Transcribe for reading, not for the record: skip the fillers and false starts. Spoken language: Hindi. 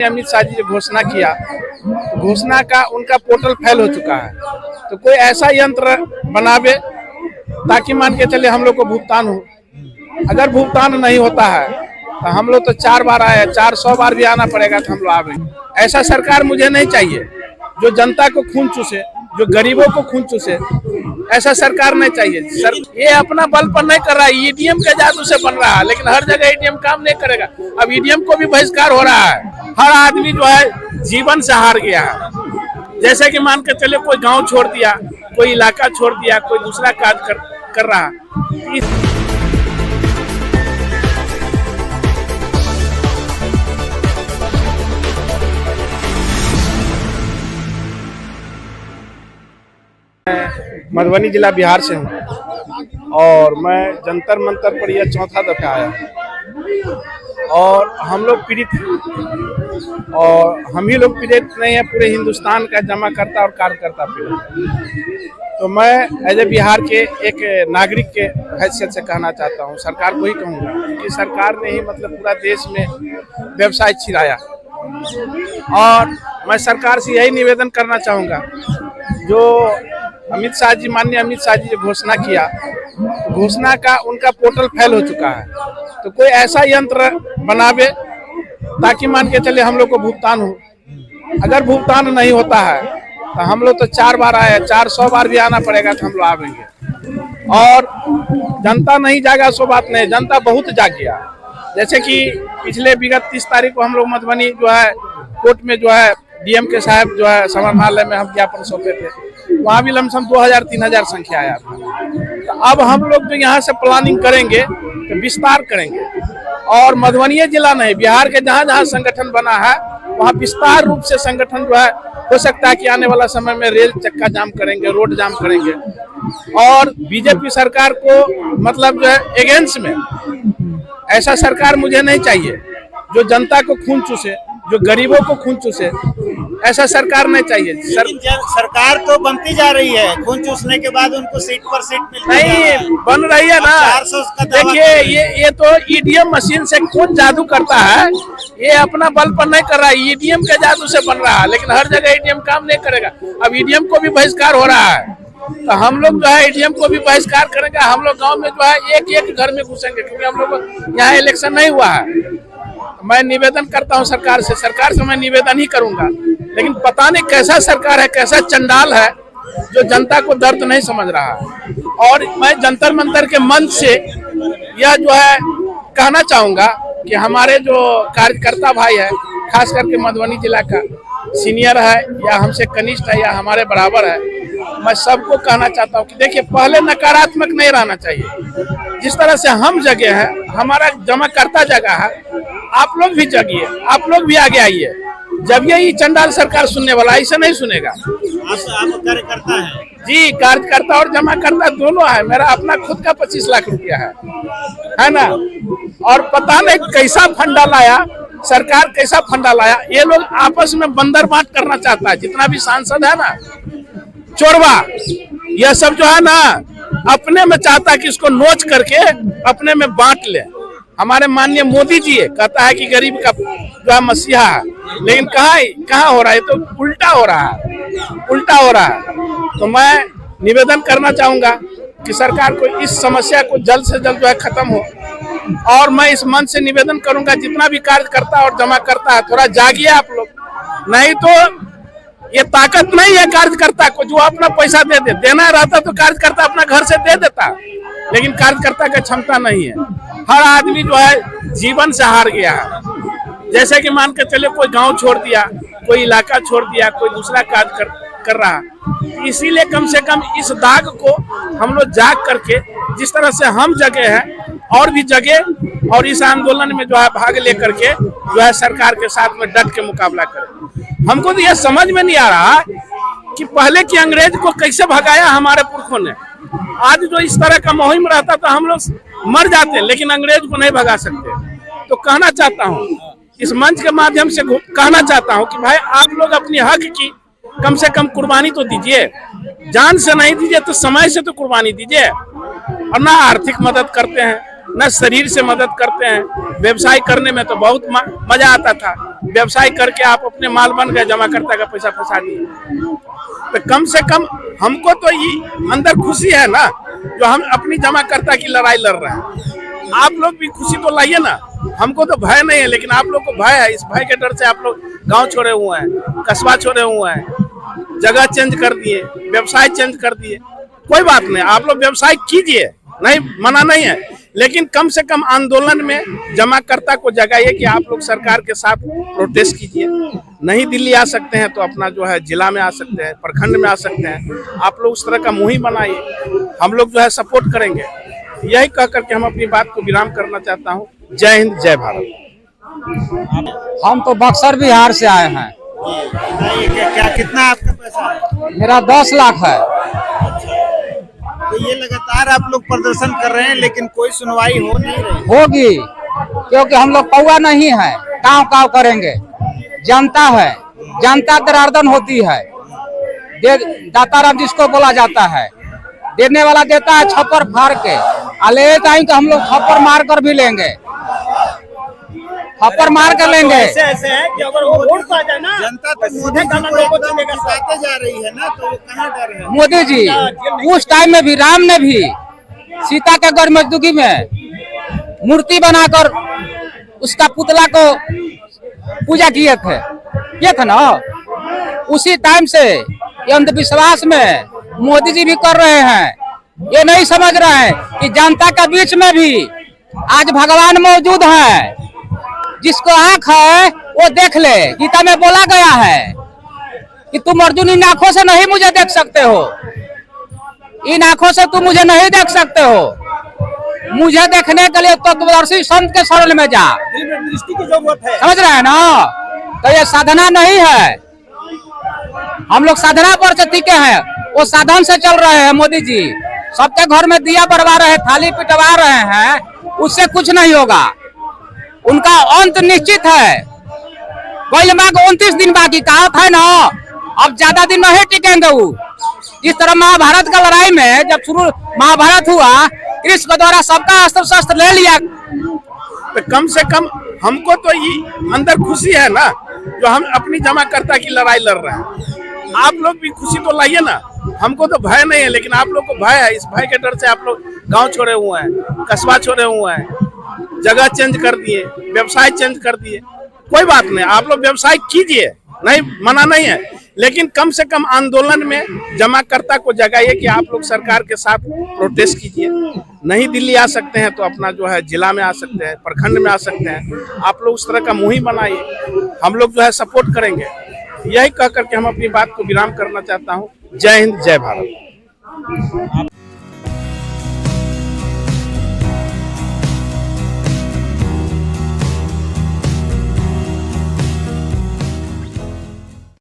अमित शाह जी ने घोषणा किया, घोषणा का उनका पोर्टल फेल हो चुका है। तो कोई ऐसा यंत्र बनावे ताकि मान के चले हम लोग को भुगतान हो। अगर भुगतान नहीं होता है तो हम लोग तो 4 बार आए, 400 बार भी आना पड़ेगा तो हम लोग आवेंगे। ऐसा सरकार मुझे नहीं चाहिए जो जनता को खून चूसे, जो गरीबों को खून चूसे। ऐसा सरकार नहीं चाहिए। सर ये अपना बल पर नहीं कर रहा है, ईवीएम के जादू से बन रहा है, लेकिन हर जगह ईवीएम काम नहीं करेगा। अब ईवीएम को भी बहिष्कार हो रहा है। हर आदमी जो है जीवन से हार गया है। जैसे कि मान के चले कोई गांव छोड़ दिया, कोई इलाका छोड़ दिया, कोई दूसरा कार्य कर रहा है। मधुबनी जिला बिहार से हूँ और मैं जंतर मंतर पर यह चौथा दफा आया और हम लोग पीड़ित हैं और हम ही लोग पीड़ित नहीं है, पूरे हिंदुस्तान का जमाकर्ता और कार्यकर्ता पीड़ित। तो मैं एज ए बिहार के एक नागरिक के हैसियत से कहना चाहता हूँ, सरकार को ही कहूँगा कि सरकार ने ही मतलब पूरा देश में व्यवसाय छिराया। और मैं सरकार से यही निवेदन करना चाहूँगा, जो माननीय अमित शाह जी ने घोषणा किया, घोषणा का उनका पोर्टल फेल हो चुका है। तो कोई ऐसा यंत्र बनावे ताकि मान के चले हम लोग को भुगतान हो। अगर भुगतान नहीं होता है तो हम लोग तो 4 बार आए, 400 बार भी आना पड़ेगा तो हम लोग आवेंगे। और जनता नहीं जागा सो बात नहीं, जनता बहुत जाग गया। जैसे कि पिछले विगत 30 तारीख को हम लोग मधुबनी जो है कोर्ट में जो है डीएम के साहब जो है समाहरणालय में हम ज्ञापन सौंपे थे, वहाँ भी लमसम 2000-3000 संख्या आया था। तो अब हम लोग जो यहाँ से प्लानिंग करेंगे तो विस्तार करेंगे और मधुबनी जिला नहीं, बिहार के जहाँ जहाँ संगठन बना है वहाँ विस्तार रूप से संगठन जो है, हो सकता है कि आने वाला समय में रेल चक्का जाम करेंगे, रोड जाम करेंगे। और बीजेपी सरकार को मतलब जो है अगेंस्ट में, ऐसा सरकार मुझे नहीं चाहिए जो जनता को खून चूसे, जो गरीबों को खून चूसे। ऐसा सरकार नहीं चाहिए। सरकार तो बनती जा रही है, खून चूसने के बाद उनको सीट पर सीट नहीं बन रही है ना। देखिए ये तो ईवीएम मशीन से कौन जादू करता है, ये अपना बल पर नहीं कर रहा है, ईवीएम के जादू से बन रहा है, लेकिन हर जगह ईवीएम काम नहीं करेगा। अब ईवीएम को भी बहिष्कार हो रहा है तो हम लोग जो है ईवीएम को भी बहिष्कार करेंगे। हम लोग गाँव में जो है एक घर में घुसेंगे, क्योंकि हम लोग यहाँ इलेक्शन नहीं हुआ है। मैं निवेदन करता हूं सरकार से मैं निवेदन ही करूंगा, लेकिन पता नहीं कैसा सरकार है, कैसा चंडाल है जो जनता को दर्द नहीं समझ रहा है। और मैं जंतर मंतर के मंच से यह जो है कहना चाहूंगा कि हमारे जो कार्यकर्ता भाई है, खास करके मधुबनी जिला का सीनियर है या हमसे कनिष्ठ है या हमारे बराबर है, मैं सबको कहना चाहता हूँ कि देखिए पहले नकारात्मक नहीं रहना चाहिए। जिस तरह से हम जगह है, हमारा जमाकर्ता जगह है, आप लोग भी जगिए, आप लोग भी आगे आइए। जब ये चंडाल सरकार सुनने वाला, ऐसा नहीं सुनेगा। आप कार्यकर्ता हैं जी, कार्यकर्ता और जमाकर्ता दोनों है। मेरा अपना खुद का 25 लाख रुपया है ना। और पता नहीं कैसा फंडा लाया सरकार, कैसा फंडा लाया। ये लोग आपस में बंदर बांट करना चाहता है। जितना भी सांसद है ना, चोरवा, यह सब जो है ना अपने में चाहता है कि इसको नोच करके अपने में बांट ले। हमारे माननीय मोदी जी कहता है कि गरीब का जो है मसीहा है, लेकिन कहाँ हो रहा है, तो उल्टा हो रहा है। तो मैं निवेदन करना चाहूंगा कि सरकार को इस समस्या को जल्द से जल्द जो है खत्म हो। और मैं इस मंच से निवेदन करूंगा, जितना भी कार्यकर्ता और जमा करता है, थोड़ा जागिए आप लोग। नहीं तो ये ताकत नहीं है कार्यकर्ता को जो अपना पैसा दे दे। देना रहता तो कार्यकर्ता अपना घर से दे देता, लेकिन कार्यकर्ता का क्षमता नहीं है। हर आदमी जो है जीवन से हार गया है। जैसे कि मान के चले कोई गांव छोड़ दिया, कोई इलाका छोड़ दिया, कोई दूसरा कार्य कर रहा है। इसीलिए कम से कम इस दाग को हम लोग जाग करके, जिस तरह से हम जगे हैं और भी जगे, और इस आंदोलन में जो है भाग लेकर के जो है सरकार के साथ में डट के मुकाबला करें। हमको तो यह समझ में नहीं आ रहा कि पहले की अंग्रेज को कैसे भगाया हमारे पुरखों ने। आज जो इस तरह का मुहिम रहता तो हम लोग मर जाते, लेकिन अंग्रेज को नहीं भगा सकते। तो कहना चाहता हूँ, इस मंच के माध्यम से कहना चाहता हूँ कि भाई आप लोग अपनी हक की कम से कम कुर्बानी तो दीजिए। जान से नहीं दीजिए तो समय से तो कुर्बानी दीजिए। और ना आर्थिक मदद करते हैं, न शरीर से मदद करते हैं। व्यवसाय करने में तो बहुत मजा आता था, व्यवसाय करके आप अपने माल बन गए, जमाकर्ता का पैसा फंसा दिए। तो कम से कम हमको तो ये अंदर खुशी है ना, जो हम अपनी जमाकर्ता की लड़ाई लड़ रहे हैं। आप लोग भी खुशी तो लाइए ना, हमको तो भय नहीं है, लेकिन आप लोग को भय है। इस भय के डर से आप लोग गांव छोड़े हुए हैं, कस्बा छोड़े हुए हैं, जगह चेंज कर दिए, व्यवसाय चेंज कर दिए। कोई बात नहीं, आप लोग व्यवसाय कीजिए, नहीं मना नहीं है, लेकिन कम से कम आंदोलन में जमाकर्ता को जगाइए कि आप लोग सरकार के साथ प्रोटेस्ट कीजिए। नहीं दिल्ली आ सकते हैं तो अपना जो है जिला में आ सकते हैं, प्रखंड में आ सकते हैं। आप लोग उस तरह का मुहिम बनाइए, हम लोग जो है सपोर्ट करेंगे। यही कह करके हम अपनी बात को विराम करना चाहता हूँ। जय हिंद, जय भारत। हम तो बक्सर बिहार से आए हैं। क्या कितना आपका पैसा है? मेरा 10 लाख है। तो ये लगातार आप लोग प्रदर्शन कर रहे हैं, लेकिन कोई सुनवाई हो नहीं रही। होगी, क्योंकि हम लोग कौवा नहीं है, काव काव करेंगे। जनता है, जनता दरारदन होती है। दाताराम जिसको बोला जाता है, देने वाला देता है छप्पर फाड़ के, ले जाएंगे हम लोग छप्पर मार कर भी लेंगे, थप्पड़ मार कर लेंगे। ऐसे है कि अगर वो वोट पा जाए ना, जनता तो मोदी जी को बताते जा रही है ना, तो कहाँ डर है? मोदी जी उस टाइम में भी, राम ने भी सीता के गढ़ मजदूगी में मूर्ति बनाकर उसका पुतला को पूजा किए थे ना। उसी टाइम से ये अंधविश्वास में मोदी जी भी कर रहे हैं। ये नहीं समझ रहे हैं कि जनता के बीच में भी आज भगवान मौजूद है। जिसको आंख है वो देख ले। गीता में बोला गया है कि तुम अर्जुन इन आंखों से नहीं मुझे देख सकते हो, इन आंखों से तुम मुझे नहीं देख सकते हो। मुझे देखने के लिए तत्वदर्शी संत के शरण में जा, दृष्टि की जरूरत है। समझ रहे हैं ना? तो ये साधना नहीं है। हम लोग साधना पर से टिके हैं, वो साधन से चल रहे हैं। मोदी जी सबके घर में दिया बरवा रहे, थाली पिटवा रहे हैं, उससे कुछ नहीं होगा। उनका अंत निश्चित है। कोई माँ को 29 दिन बाकी कहा था ना, अब ज्यादा दिन नहीं टिकेंगे। वो जिस तरह महाभारत का लड़ाई में जब शुरू महाभारत हुआ, कृष्ण के द्वारा सबका अस्त्र शस्त्र ले लिया। तो कम से कम हमको तो ये अंदर खुशी है ना, जो हम अपनी जमाकर्ता की लड़ाई लड़ रहे हैं। आप लोग भी खुशी तो लाइए ना, हमको तो भय नहीं है, लेकिन आप लोग को भय है। इस भय के डर से आप लोग गांव छोड़े हुए हैं, कस्बा छोड़े हुए हैं, जगह चेंज कर दिए, व्यवसाय चेंज कर दिए। कोई बात नहीं, आप लोग व्यवसाय कीजिए, नहीं मना नहीं है, लेकिन कम से कम आंदोलन में जमाकर्ता को जगाइए कि आप लोग सरकार के साथ प्रोटेस्ट कीजिए। नहीं दिल्ली आ सकते हैं तो अपना जो है जिला में आ सकते हैं, प्रखंड में आ सकते हैं। आप लोग उस तरह का मुहिम बनाइए, हम लोग जो है सपोर्ट करेंगे। यही कह करके हम अपनी बात को विराम करना चाहता हूँ। जय हिंद, जय भारत।